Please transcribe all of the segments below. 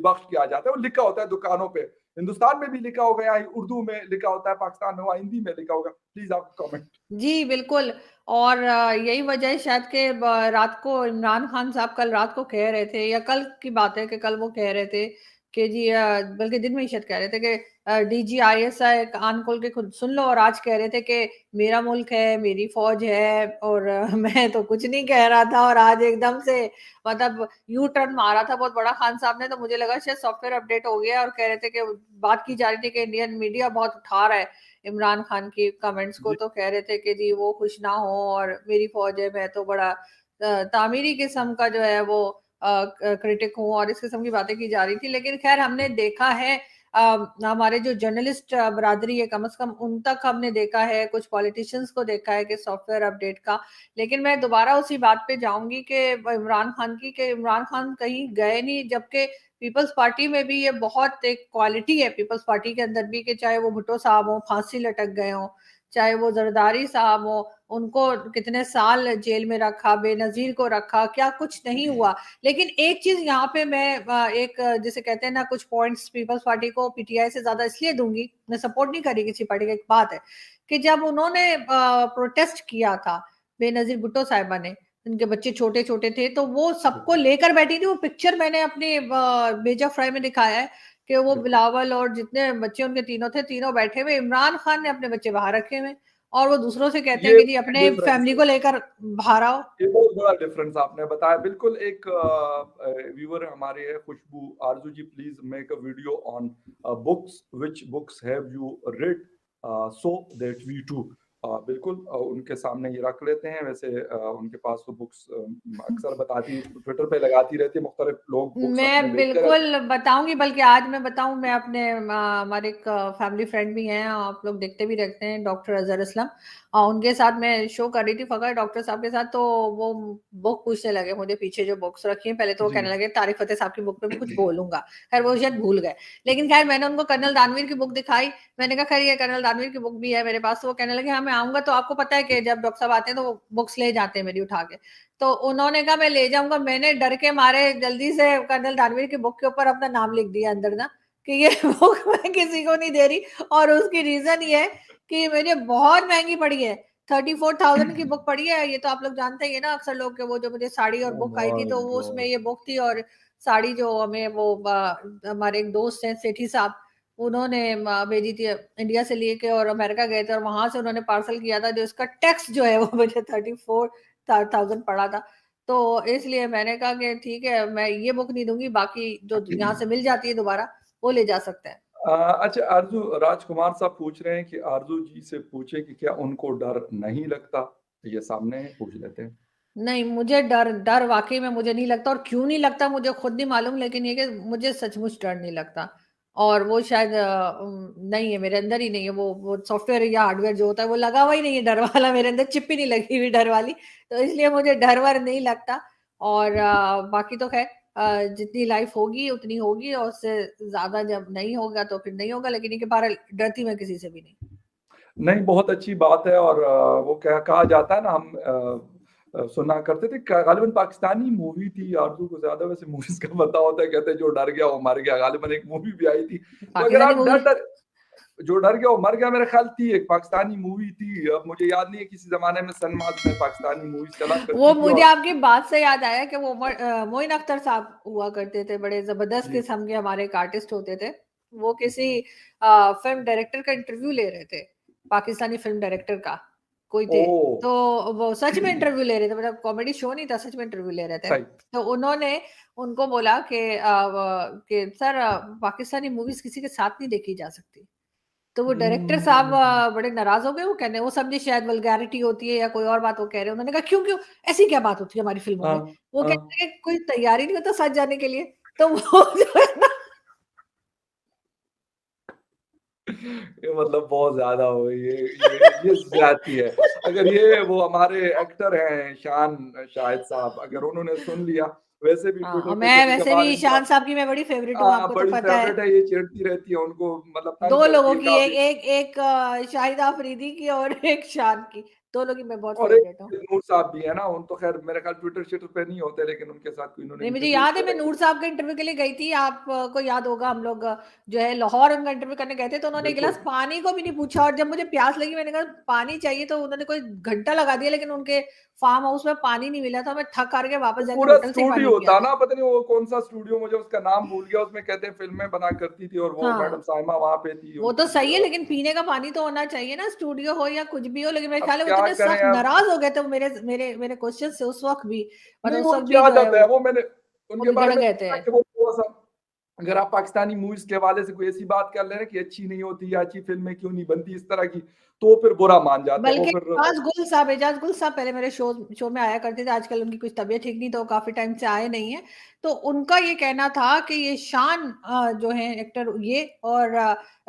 बख्श किया जाता है, वो लिखा होता है दुकानों पे। हिंदुस्तान में भी लिखा होगा, या उर्दू में लिखा होता है, पाकिस्तान में, वहाँ हिंदी में लिखा होगा। प्लीज आप कमेंट। जी, बिल्कुल। और यही वजह है शायद कि रात को इमरान खान साहब कल रात को कह रहे थे, या कल की बात है कि कल वो कह रहे थे कि जी बल्कि दिन में ही शायद कह रहे थे कि डीजीआईएसआई कान खोल के खुद सुन लो, और आज कह रहे थे कि मेरा मुल्क है, मेरी फौज है, और मैं तो कुछ नहीं कह रहा था, और आज एकदम से मतलब यू टर्न मारा था बहुत बड़ा खान साहब ने। तो मुझे लगा शायद सॉफ्टवेयर अपडेट हो गया, और कह रहे थे कि बात की जा रही थी कि इंडियन मीडिया बहुत उठा रहा है इमरान खान की कमेंट्स को, जी, तो कह रहे थे कि जी वो खुश ना हो, और मेरी फौज है, मैं तो बड़ा तामीरी किस्म का जो है वो क्रिटिक हूँ, और इस किस्म की बातें की जा रही थी। लेकिन खैर हमने देखा है हमारे जो जर्नलिस्ट बरादरी है, कम से कम उन तक हमने देखा है, कुछ पॉलिटिशियंस को देखा है कि सॉफ्टवेयर अपडेट का। लेकिन मैं दोबारा उसी बात पे जाऊंगी कि इमरान खान की, कि इमरान खान कहीं गए नहीं, जबकि पीपल्स पार्टी में भी ये बहुत एक क्वालिटी है पीपल्स पार्टी के अंदर भी, कि चाहे वो भुट्टो साहब हो फांसी लटक गए हो, चाहे वो जरदारी साहब हो, उनको कितने साल जेल में रखा, बेनजीर को रखा, क्या कुछ नहीं हुआ। लेकिन एक चीज यहाँ पे मैं एक जिसे कहते हैं ना, कुछ पॉइंट्स पीपल्स पार्टी को पीटीआई से ज्यादा इसलिए दूंगी, मैं सपोर्ट नहीं करी किसी पार्टी की, एक बात है कि जब उन्होंने प्रोटेस्ट किया था बेनजीर भुट्टो साहिबा ने, उनके बच्चे छोटे छोटे थे, तो वो सबको बिल्कुल लेकर बैठी थी। वो पिक्चर मैंने अपने बेजा फ्राई में दिखाया है कि वो बिल्कुल। बिलावल और जितने बच्चे उनके तीनों थे, तीनों बैठे हुए, इमरान खान ने अपने बच्चे बाहर रखे हुए, और वो दूसरों से कहते हैं ये कि जी अपने डिफरेंस फैमिली है, को लेकर बाहर आओ। ये बहुत बड़ा डिफरेंस आपने बताया। बिल्कुल। एक व्यूअर हमारे है, Khushboo Aarzoo ji, please make a video on books, which books have you read so that we to. बिल्कुल, उनके सामने ये रख लेते हैं। वैसे उनके पास तो बुक्स अक्सर बताती, ट्विटर पे लगाती रहती है, मुख्तलिफ लोग बुक्स अपने मैं भेजते रहते बिल्कुल बताऊंगी, बल्कि आज मैं बताऊं, मैं अपने हमारे एक फैमिली फ्रेंड भी हैं, आप लोग देखते भी रहते हैं, डॉक्टर अजहर असलम, उनके साथ मैं शो कर रही थी फकर डॉक्टर साहब के साथ। तो वो बुक पूछने लगे मुझे, पीछे जो बुक्स रखी हैं, पहले तो वो हैं। जी। कहने लगे तारिक फतेह साहब की बुक पे मैं कुछ बोलूंगा, खैर वो शायद भूल गए। लेकिन खैर मैंने उनको कर्नल दानवीर की बुक दिखाई, मैंने कहा खैर ये कर्नल दानवीर की बुक भी है मेरे पास। तो वो कहने लगे हाँ मैं आऊंगा, तो आपको पता है कि जब डॉक्टर साहब आते हैं तो वो बुक्स ले जाते हैं मेरी उठा के। तो उन्होंने कहा मैं ले जाऊंगा, मैंने डर के मारे जल्दी से कर्नल दानवीर की बुक के ऊपर अपना नाम लिख दिया अंदर ना, कि ये बुक मैं किसी को नहीं दे रही। और उसकी रीजन ये है कि मुझे बहुत महंगी पड़ी है, 34,000 की बुक पड़ी है। ये तो आप लोग जानते ही है ना, अक्सर लोग के वो जो मुझे साड़ी और बुक आई थी, माय तो वो उसमें गॉड। ये बुक थी, और साड़ी जो हमें वो हमारे एक दोस्त हैं सेठी साहब, उन्होंने भेजी थी इंडिया से लेके, और अमेरिका गए थे, और वहां से उन्होंने पार्सल किया था, जो इसका टैक्स जो है वो मुझे 34,000 पड़ा था। तो इसलिए मैंने कहा कि ठीक है मैं ये बुक नहीं दूंगी, बाकी जो यहाँ से मिल जाती है दोबारा वो ले जा सकते हैं। अच्छा, आरजू, राजकुमार साहब पूछ रहे हैं कि आरजू जी से पूछे कि क्या उनको डर नहीं लगता। ये सामने है, पूछ लेते हैं। नहीं, मुझे डर डर वाकई में मुझे नहीं लगता, और क्यों नहीं लगता मुझे खुद नहीं मालूम, लेकिन ये कि मुझे सचमुच डर नहीं लगता। और वो शायद नहीं है मेरे अंदर ही, नहीं है वो सॉफ्टवेयर या हार्डवेयर जो होता है वो लगा हुआ ही नहीं है डर वाला, मेरे अंदर चिप ही नहीं लगी हुई डर वाली, तो इसलिए मुझे डर वर नहीं लगता। और बाकी तो खैर जितनी लाइफ होगी उतनी होगी, और उससे ज्यादा जब नहीं होगा तो फिर नहीं होगा, लेकिन ये कि बहरहाल डरती मैं किसी से भी नहीं। नहीं, बहुत अच्छी बात है। और वो क्या कहा जाता है ना, हम सुना करते थे, गालिबन पाकिस्तानी मूवी थी, आरजू को ज्यादा वैसे मूवीज का पता होता है, कहते हैं जो डर गया वो मर गया, गालिबन एक मूवी भी आई थी। तो अगर पाकिस्तानी आप मूवी। जो डर गया वो मर गया, मेरे ख्याल थी, एक पाकिस्तानी मूवी थी। अब मुझे याद नहीं है, किसी जमाने में सनमाद में पाकिस्तानी मूवीज चला वो करती थी। मुझे और आपकी बात से याद आया कि वो मोइन अख्तर साहब हुआ करते थे, बड़े जबरदस्त जी। किस्म के हमारे एक आर्टिस्ट होते थे। वो किसी फिल्म डायरेक्टर का इंटरव्यू ले रहे थे, पाकिस्तानी फिल्म डायरेक्टर का कोई ओ। थे। तो वो सच में इंटरव्यू ले रहे थे, मतलब कॉमेडी शो नहीं था, सच में इंटरव्यू ले रहे थे। सही। तो उन्होंने उनको बोला कि सर पाकिस्तानी मूवीज किसी के साथ नहीं देखी जा सकती। तो वो डायरेक्टर साहब बड़े नाराज हो गए, वो कहने वो समझे शायद वल्गैरिटी होती है या कोई और बात वो कह रहे हैं। उन्होंने कहा क्यों क्यों, ऐसी क्या बात होती है हमारी फिल्मों हाँ में। वो हाँ। कहते हैं कोई तैयारी नहीं होता सच जाने के लिए। तो वो जो है ना, ये मतलब बहुत ज्यादा हो गई, ये ज्यादती है। अगर ये वो हमारे एक्टर हैं शान शाहिद साहब, अगर उन्होंने सुन लिया, वैसे भी हाँ, ट्विटर और पे मैं कभी वैसे कभार भी इनका शान साहब की मैं बड़ी फेवरेट हूँ, आपको तो बड़ी पता है। फेवरेट है, ये चिढ़ती रहती है उनको, मतलब तंग दो करती लोगों है की, एक काफी। एक एक शाहिदा अफरीदी की और एक शान की। दो लोग ही मैं बहुत और एक फेवरेट हूँ। नूर साहब भी है ना, उन तो खैर मेरे ख्याल ट्विटर शिटर पे नहीं होते, लेकिन उनके साथ कोई इन्होंने नहीं, मुझे इंटरव्यू याद है किया मैं है। नूर साहब के इंटरव्यू के लिए गई थी, आपको याद होगा हम लोग जो है लाहौर उनका इंटरव्यू करने गए थे, तो उन्होंने एक बिल्कुल। गिलास पानी को भी नहीं पूछा, और जब मुझे प्यास लगी मैंने कहा पानी चाहिए, तो उन्होंने कोई घंटा लगा दिया, लेकिन उनके फार्म हाउस में पानी नहीं मिला था, मैं थक हार के वापस वो जाके पूरा होटल से ही पानी स्टूडियो पिया था था। ना, पता नहीं वो कौन सा स्टूडियो, मुझे उसका नाम भूल गया, उसमें कहते हैं फिल्में बना करती थी और वो मैडम हाँ, साइमा वहां पे थी वो तो उनकी सही है, लेकिन पीने का पानी तो होना चाहिए ना, स्टूडियो हो या कुछ भी हो, लेकिन मेरे अब ख्याल है वो क्या इतने करें सख्त अब। नाराज हो गए थे वो मेरे मेरे मेरे क्वेश्चन से उस वक्त भी, नहीं मतलब उस वो वक्त उनकी भी जो है आदत है, वो मैंने वो उनके बिगड़ बारे में गए थे। सुना कि वो थोड़ा सा, अगर आप पाकिस्तानी मूवीज के हवाले से कोई ऐसी बात कर ले रहे हैं कि अच्छी नहीं होती या अच्छी फिल्में क्यों नहीं बनती इस तरह की, तो वो फिर बुरा मान जाते हैं वो बल्कि फिर। एजाज गुल साहब पहले मेरे शो में आया करते थे, आजकल उनकी कुछ तबीयत ठीक नहीं, तो काफी टाइम से आए नहीं है। तो उनका ये कहना था कि ये शान जो है एक्टर, ये और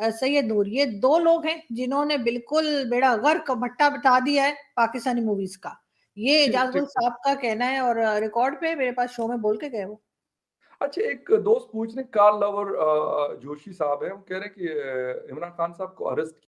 सैयद नूर, ये दो लोग हैं जिन्होंने बिल्कुल बेड़ा गर्क भट्टा बिठा दिया है पाकिस्तानी मूवीज का। ये ठीक एजाज गुल ठीक ठीक। साहब का कहना है, और रिकॉर्ड पे मेरे पास शो में बोल के गए वो। अच्छा, एक दोस्त पूछ रहे कार्ल लवर जोशी साहब है, वो कह रहे हैं कि इमरान खान साहब को अरेस्ट